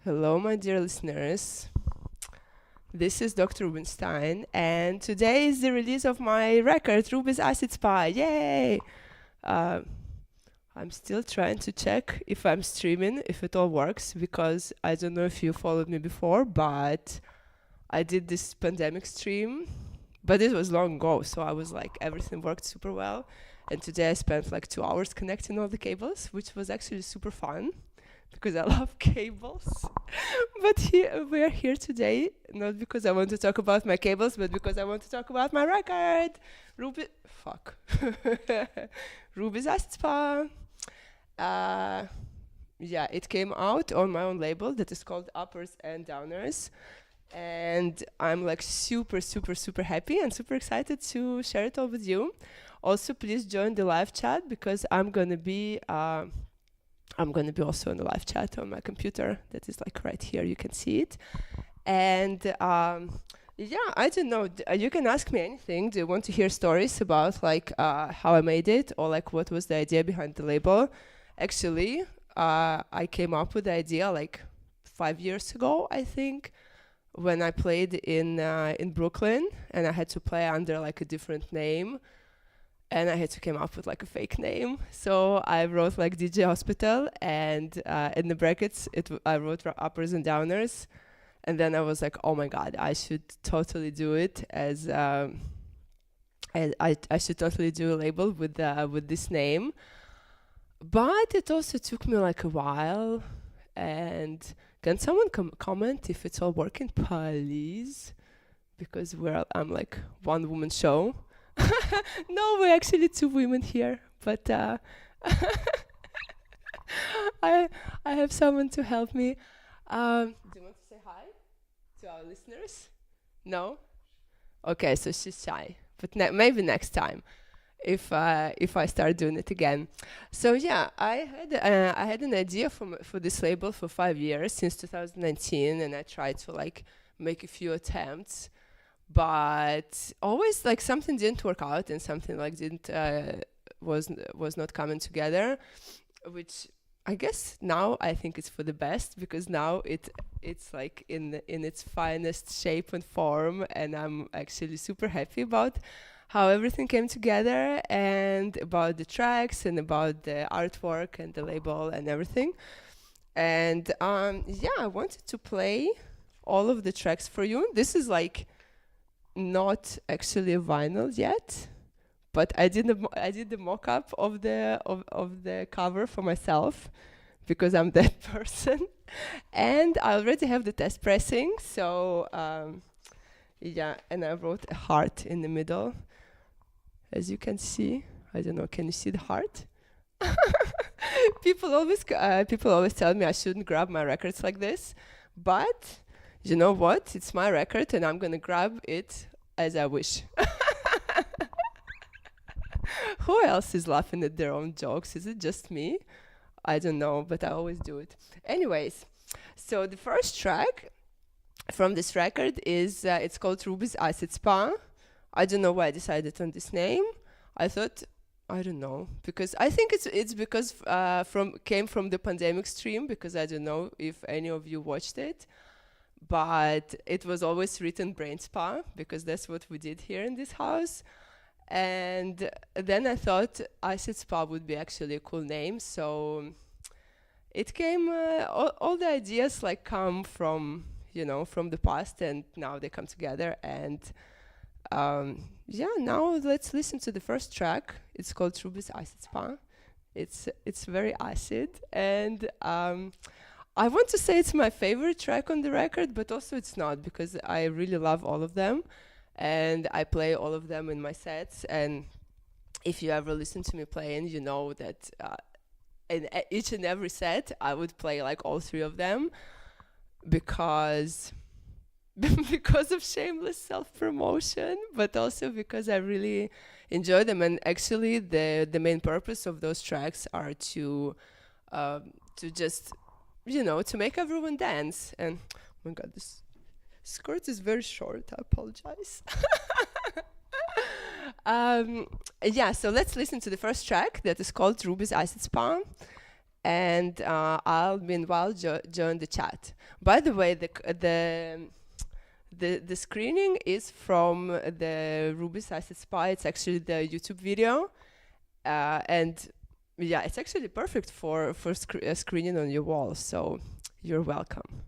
Hello, my dear listeners. This is Dr. Rubinstein, and today is the release of my record, Ruby's Acid Spa. Yay! Uh, I'm still trying to check if I'm streaming, if it all works, because I don't know if you followed me before, but I did this pandemic stream, but it was long ago, so I was like, everything worked super well. And today I spent like 2 hours connecting all the cables, which was actually super fun because I love cables. But we are here today, not because I want to talk about my cables, but because I want to talk about my record. Ruby's Acid Spa. Yeah, it came out on my own label that is called Uppers and Downers. And I'm like super, super, super happy and super excited to share it all with you. Also, please join the live chat because I'm gonna be also in the live chat on my computer. That is like right here. You can see it. And yeah, I don't know. You can ask me anything. Do you want to hear stories about like how I made it or like what was the idea behind the label? Actually, I came up with the idea like 5 years ago, I think, when I played in Brooklyn, and I had to play under like a different name. And I had to come up with like a fake name. So I wrote like DJ Hospital, and in the brackets, I wrote Uppers and Downers. And then I was like, oh my God, I should totally do it as I should totally do a label with this name. But it also took me like a while. And can someone comment if it's all working, please? Because I'm like one woman show. No, we're actually 2 women here, but I have someone to help me. Do you want to say hi to our listeners? No? Okay, so she's shy, but maybe next time if I start doing it again. So yeah, I had an idea for this label for 5 years, since 2019, and I tried to like make a few attempts. But always like something didn't work out and something like was not coming together, which I guess now I think it's for the best, because now it's like in its finest shape and form, and I'm actually super happy about how everything came together and about the tracks and about the artwork and the label and everything. And yeah, I wanted to play all of the tracks for you. This is like not actually a vinyl yet, but I did the mock-up of the cover for myself because I'm that person, and I already have the test pressing. So yeah, and I wrote a heart in the middle, as you can see. I don't know. Can you see the heart? People always tell me I shouldn't grab my records like this, but you know what? It's my record, and I'm gonna grab it as I wish. Who else is laughing at their own jokes? Is it just me? I don't know, but I always do it. Anyways, so the first track from this record is it's called Ruby's Acid Spa. I don't know why I decided on this name. I thought, I don't know, because I think it's because came from the pandemic stream, because I don't know if any of you watched it. But it was always written Brain Spa, because that's what we did here in this house. And then I thought Acid Spa would be actually a cool name. So it came, all the ideas like come from the past, and now they come together. And yeah, now let's listen to the first track. It's called Ruby's Acid Spa. It's very acid, and I want to say it's my favorite track on the record, but also it's not, because I really love all of them, and I play all of them in my sets. And if you ever listen to me playing, you know that in each and every set I would play like all 3 of them, because of shameless self-promotion, but also because I really enjoy them. And actually the main purpose of those tracks are to just to make everyone dance. And oh my God, this skirt is very short. I apologize. Yeah, so let's listen to the first track that is called Ruby's Acid Spa. and I'll meanwhile join the chat. By the way, the screening is from the Ruby Sliced Spy. It's actually the YouTube video, and yeah, it's actually perfect for screening on your wall. So you're welcome.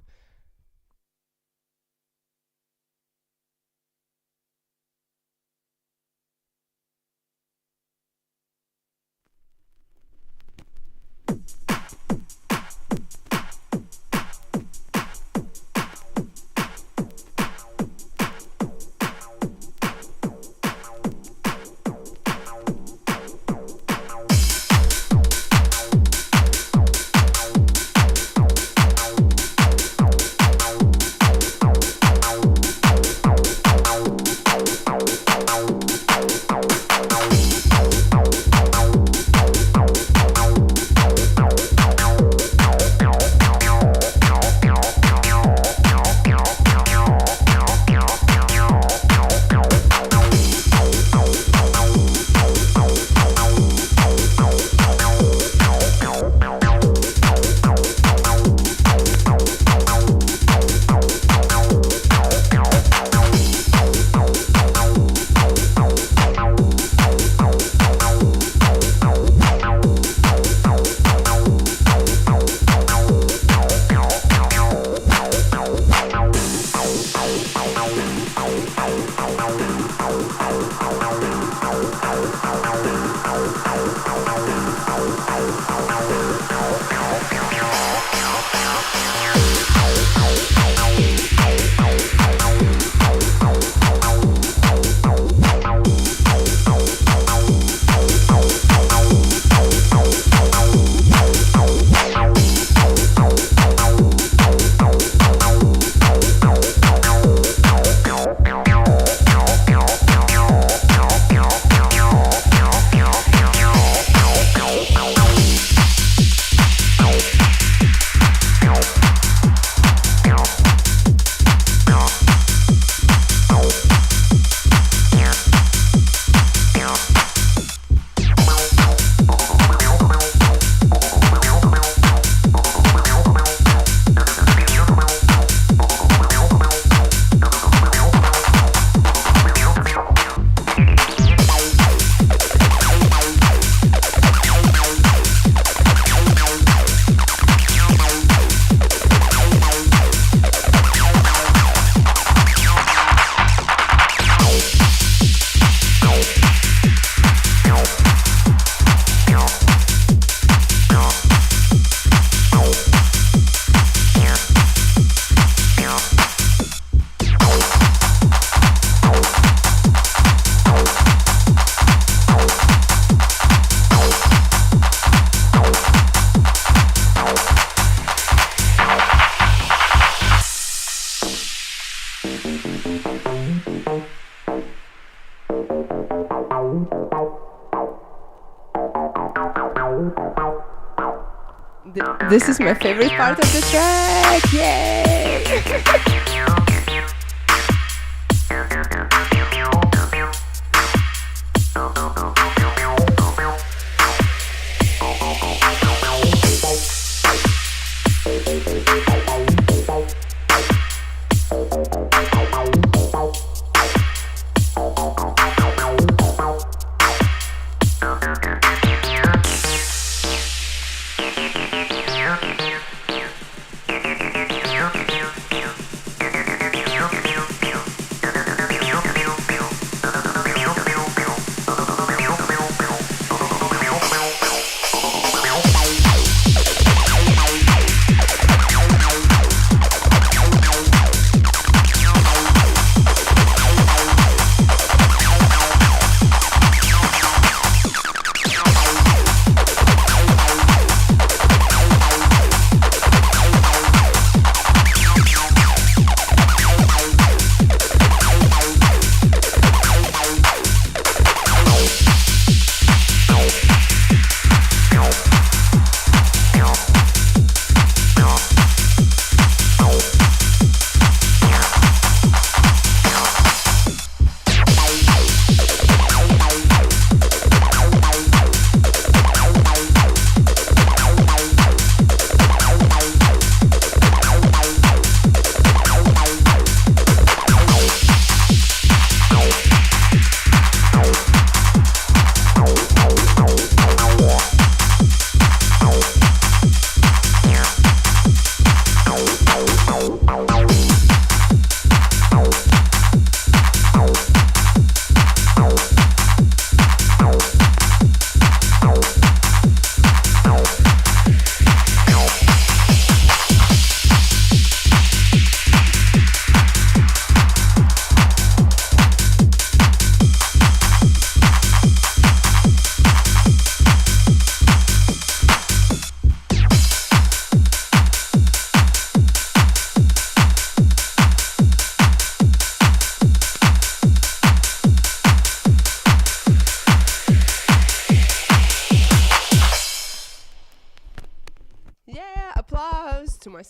This is my favorite part of the track. Yay!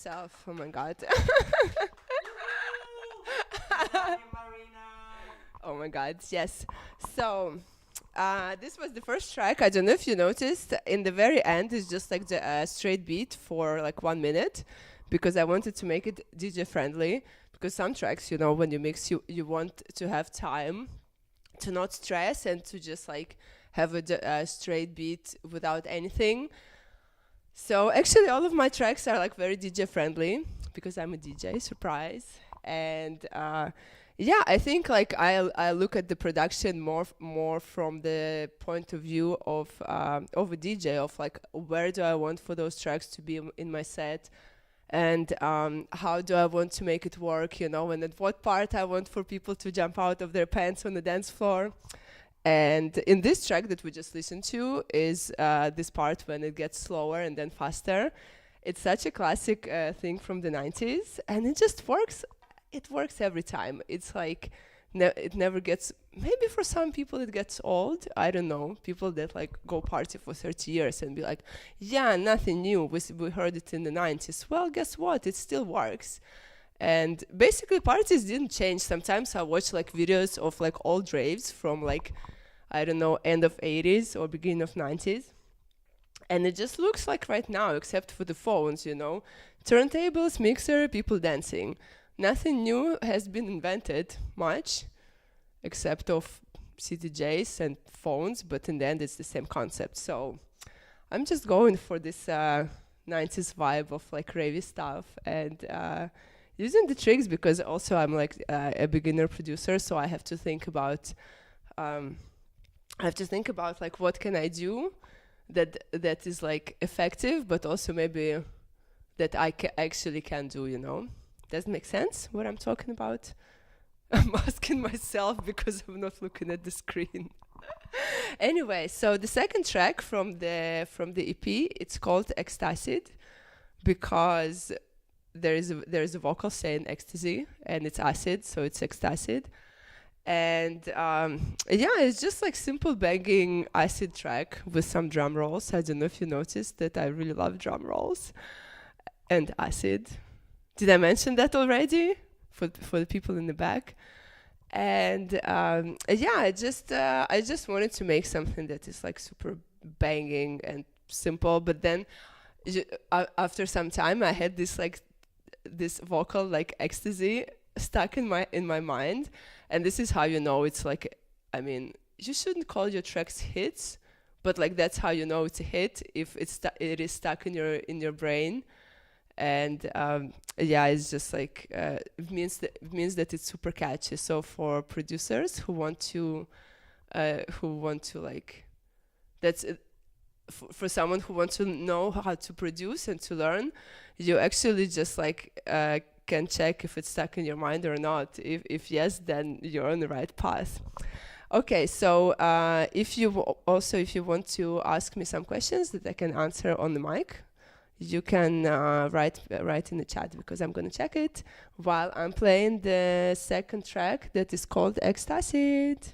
myself. Oh my god. Oh my god, yes. So, this was the first track. I don't know if you noticed. In the very end, it's just like the straight beat for like 1 minute, because I wanted to make it DJ friendly. Because some tracks, you know, when you mix, you want to have time to not stress and to just like have a straight beat without anything. So actually, all of my tracks are like very DJ friendly because I'm a DJ. Surprise. And yeah, I think like I look at the production more from the point of view of a DJ, of like where do I want for those tracks to be in my set, and how do I want to make it work, you know, and at what part I want for people to jump out of their pants on the dance floor. And in this track that we just listened to is this part when it gets slower and then faster. It's such a classic thing from the 90s, and it just works. It works every time. It's like it never gets. Maybe for some people it gets old. I don't know. People that like go party for 30 years and be like, yeah, nothing new. We heard it in the 90s. Well, guess what? It still works. And basically parties didn't change. Sometimes I watch like videos of like old raves from like, I don't know, end of 80s or beginning of 90s. And it just looks like right now, except for the phones, you know. Turntables, mixer, people dancing. Nothing new has been invented much, except of CDJs and phones, but in the end it's the same concept. So I'm just going for this 90s vibe of like ravey stuff and using the tricks, because also I'm like a beginner producer, so I have to think about like what can I do that is like effective, but also maybe that I actually can do, you know. Does it make sense what I'm talking about? I'm asking myself because I'm not looking at the screen. Anyway, so the second track from the EP, it's called Ecasd, because there is a vocal saying ecstasy, and it's acid, so it's Ecasd. And yeah, it's just like simple banging acid track with some drum rolls. I don't know if you noticed that I really love drum rolls and acid. Did I mention that already for the people in the back? And yeah, I just wanted to make something that is like super banging and simple. But then after some time, I had this vocal like ecstasy stuck in my mind. And this is how you know it's like, I mean, you shouldn't call your tracks hits, but like that's how you know it's a hit if it is stuck in your brain. And yeah, it's just like it means that it's super catchy. So for producers who want to like, that's for someone who wants to know how to produce and to learn, you actually just like can check if it's stuck in your mind or not. If yes, then you're on the right path. Okay, so if you want to ask me some questions that I can answer on the mic, you can write in the chat, because I'm going to check it while I'm playing the second track that is called Ecasd.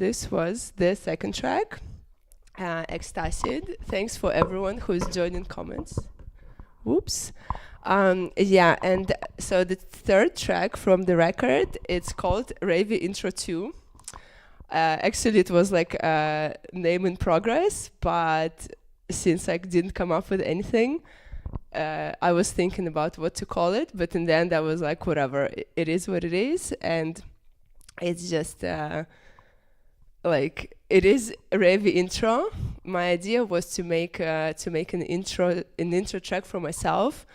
this was the second track, Ecasd. Thanks for everyone who's joining comments. Whoops. Yeah, and so the third track from the record, it's called Ravy Intro 2. Actually, it was like a name in progress, but since I didn't come up with anything, I was thinking about what to call it, but in the end I was like, whatever, it is what it is, and it's just like it is a Ravy intro. My idea was to make an intro track for myself,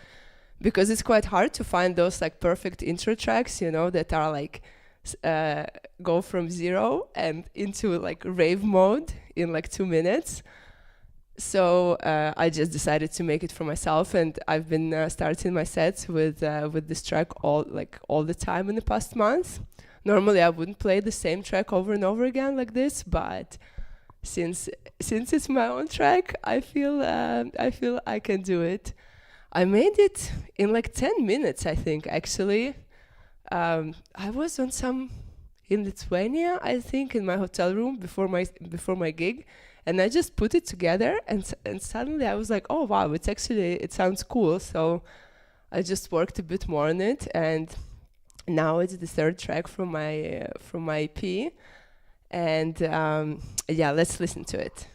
because it's quite hard to find those like perfect intro tracks, you know, that are like go from 0 and into like rave mode in like 2 minutes. So I just decided to make it for myself, and I've been starting my sets with this track all the time in the past month. Normally I wouldn't play the same track over and over again like this, but since it's my own track, I feel I can do it. I made it in like 10 minutes, I think, actually. I was in Lithuania, I think, in my hotel room before my gig, and I just put it together, and suddenly I was like, oh wow, it sounds cool. So I just worked a bit more on it, and now it's the third track from my EP, and yeah, let's listen to it.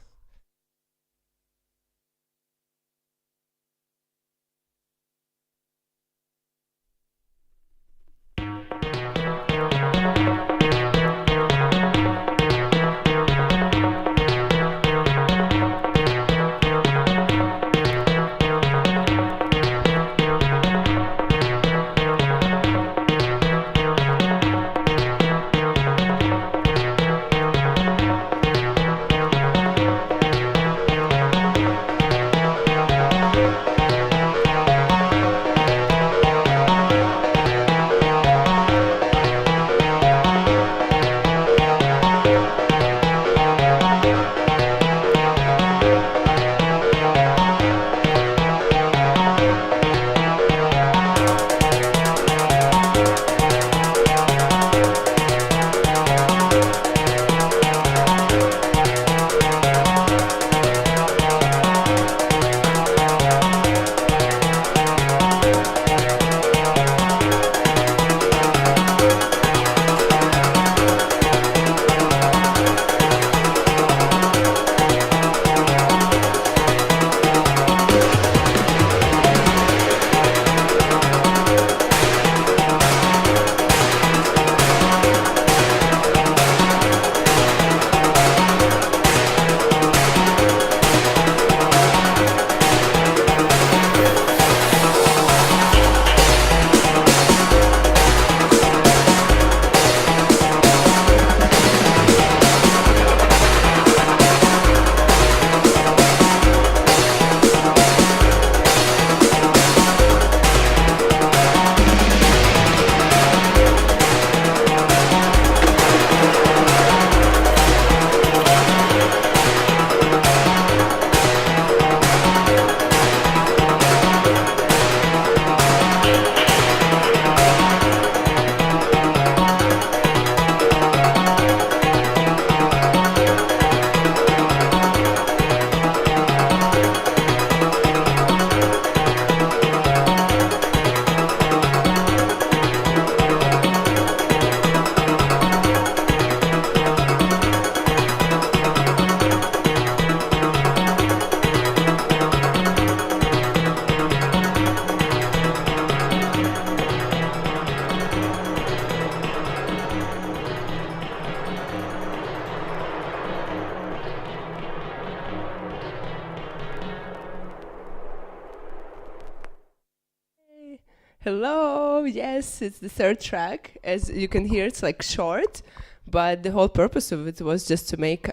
Hello, yes, it's the third track. As you can hear, it's like short, but the whole purpose of it was just to make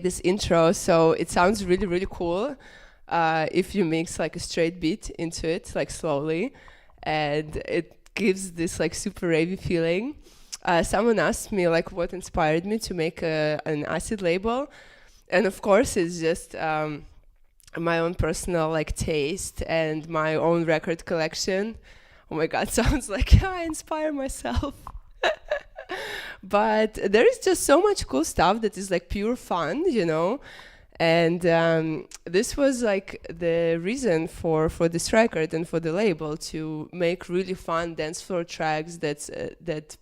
this intro, so it sounds really, really cool if you mix like a straight beat into it, like slowly, and it gives this like super ravey feeling. Someone asked me like what inspired me to make an acid label, and of course it's just my own personal like taste and my own record collection. Oh my god, sounds like I inspire myself. But there is just so much cool stuff that is like pure fun, you know. And this was like the reason for this record and for the label to make really fun dance floor tracks that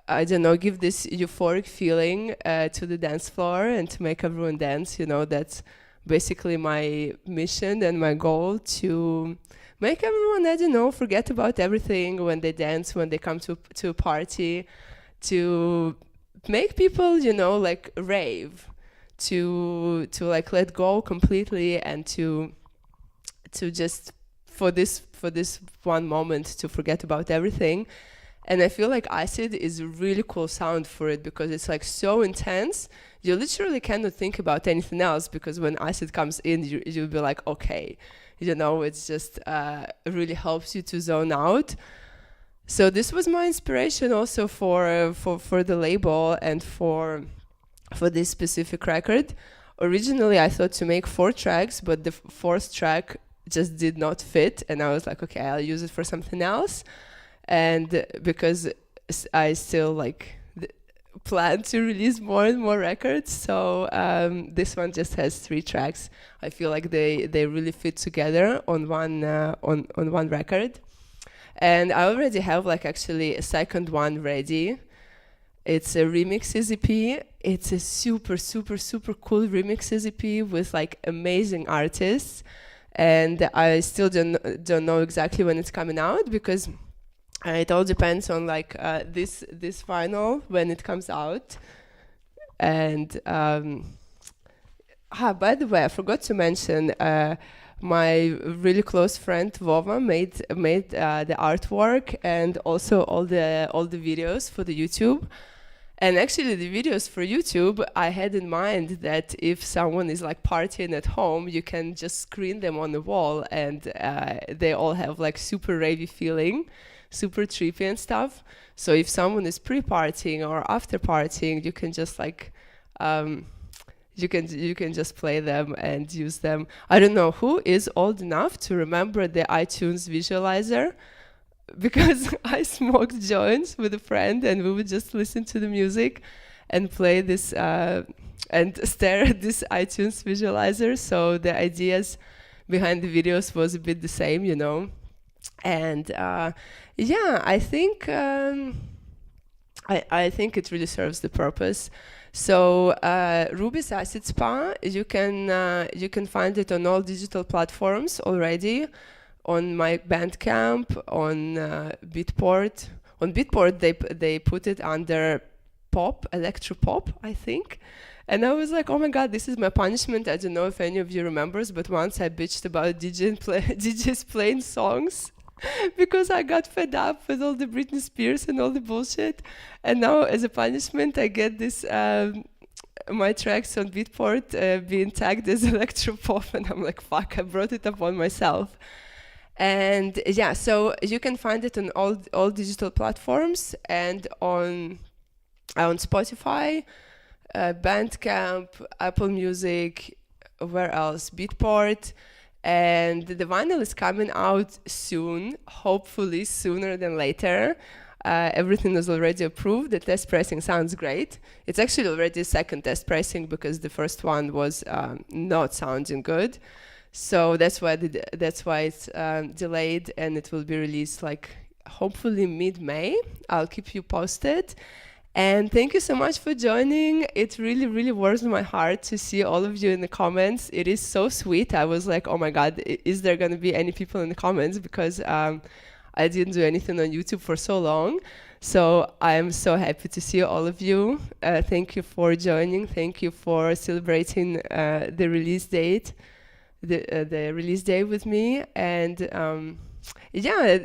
I don't know, give this euphoric feeling to the dance floor and to make everyone dance. You know, that's basically my mission and my goal, to make everyone, I don't know, forget about everything when they dance, when they come to a party, to make people, you know, like rave, to like let go completely, and to just for this one moment to forget about everything. And I feel like acid is a really cool sound for it, because it's like so intense. You literally cannot think about anything else, because when acid comes in, you'll be like, okay, you know, it's just really helps you to zone out. So this was my inspiration also for the label and for this specific record. Originally, I thought to make 4 tracks, but the fourth track just did not fit, and I was like, okay, I'll use it for something else. And because I still like plan to release more and more records, so this one just has 3 tracks. I feel like they really fit together on one record. And I already have like actually a second one ready. It's a remixes EP. It's a super, super, super cool remixes EP with like amazing artists. And I still don't know exactly when it's coming out, because it all depends on like this vinyl when it comes out. And by the way, I forgot to mention, my really close friend Vova made the artwork and also all the videos for the YouTube. And actually, the videos for YouTube, I had in mind that if someone is like partying at home, you can just screen them on the wall, and they all have like super ravey feeling, super trippy and stuff. So if someone is pre-partying or after partying, you can just like you can just play them and use them. I don't know who is old enough to remember the iTunes visualizer, because I smoked joints with a friend and we would just listen to the music and play this and stare at this iTunes visualizer. So the ideas behind the videos was a bit the same, you know. And yeah, I think I think it really serves the purpose. So Ruby's Acid Spa, you can find it on all digital platforms already, on my Bandcamp, on Beatport. On Beatport, they put it under pop, electro pop, I think. And I was like, oh my God, this is my punishment. I don't know if any of you remembers, but once I bitched about DJs playing songs because I got fed up with all the Britney Spears and all the bullshit. And now, as a punishment, I get this my tracks on Beatport being tagged as electropop, and I'm like, fuck, I brought it upon myself. And yeah, so you can find it on all digital platforms and on Spotify, Bandcamp, Apple Music, where else? Beatport. And the vinyl is coming out soon, hopefully sooner than later. Everything is already approved. The test pressing sounds great. It's actually already a second test pressing because the first one was not sounding good. So that's why it's delayed, and it will be released like hopefully mid-May. I'll keep you posted. And thank you so much for joining. It really, really warms my heart to see all of you in the comments. It is so sweet. I was like, oh my God, is there going to be any people in the comments? Because I didn't do anything on YouTube for so long. So I'm so happy to see all of you. Thank you for joining. Thank you for celebrating the release date, the release day with me. And yeah,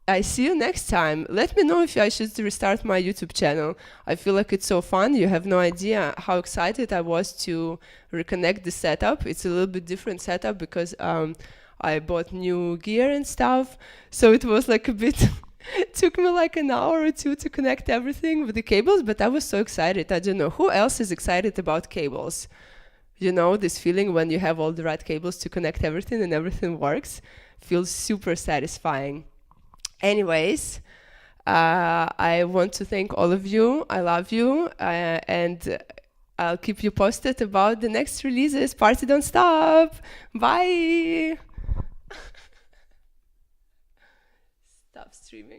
I see you next time. Let me know if I should restart my YouTube channel. I feel like it's so fun. You have no idea how excited I was to reconnect the setup. It's a little bit different setup because I bought new gear and stuff. So it was like a bit, it took me like an hour or two to connect everything with the cables, but I was so excited. I don't know, who else is excited about cables? You know, this feeling when you have all the right cables to connect everything and everything works, feels super satisfying. Anyways, I want to thank all of you. I love you, and I'll keep you posted about the next releases. Party don't stop. Bye. Stop streaming.